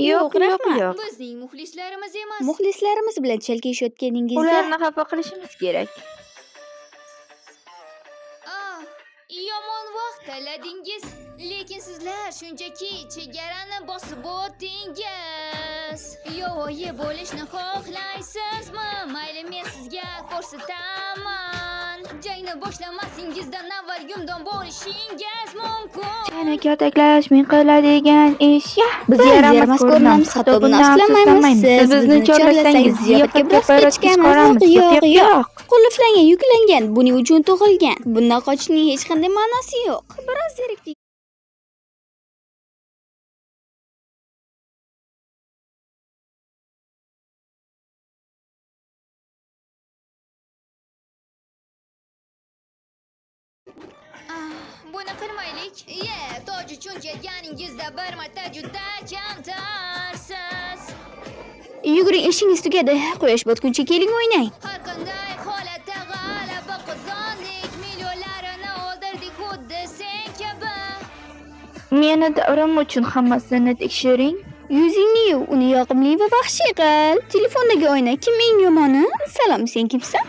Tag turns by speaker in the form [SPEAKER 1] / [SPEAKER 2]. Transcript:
[SPEAKER 1] Yo'q, rahmat.
[SPEAKER 2] Bizning muxlislarimiz emas.
[SPEAKER 1] Muxlislarimiz bilan chalkashayotganingizda
[SPEAKER 3] Ularni xafa qilishimiz kerak.
[SPEAKER 2] Yomon vaqt tanladingiz, lekin sizlar shunchaki chegarani bosib o'tdingiz. Yo'voyi bo'lishni xohlaysizmi? Mayli, men sizga ko'rsataman. Jangni boshlamasingizdan avval gumdon bo'lishingiz mumkin.
[SPEAKER 3] Seni kaltaklash men qiladigan ish. Biz
[SPEAKER 1] yaramas ko'rinamiz, hatto buni ashlamaymiz. Siz bizni chorlasangiz ziyofatga biroz kechikamiz. Yo'q. Qulflangan, yuklangan, buning uchun tug'ilgan. Bundan qochishning hech qanday ma'nosi yo'q. Biroz zerikdik.
[SPEAKER 2] Buni qilmaylik. Toj uchun kelganingizda bir marta juda kamtarsiz.
[SPEAKER 1] Yuguring, ishingiz tugadi. Quyosh botguncha keling o'ynang.
[SPEAKER 2] Har qanday holatda g'alaba qozondik, millionlarini o'ldirdik xuddi sen kabi.
[SPEAKER 3] Meni davrim uchun hammasini tekshiring.
[SPEAKER 1] Yuzingni yuv, uni yoqimli va vahshiy qil. Telefondagi oyna kim eng yomoni? Salom, sen kimsan?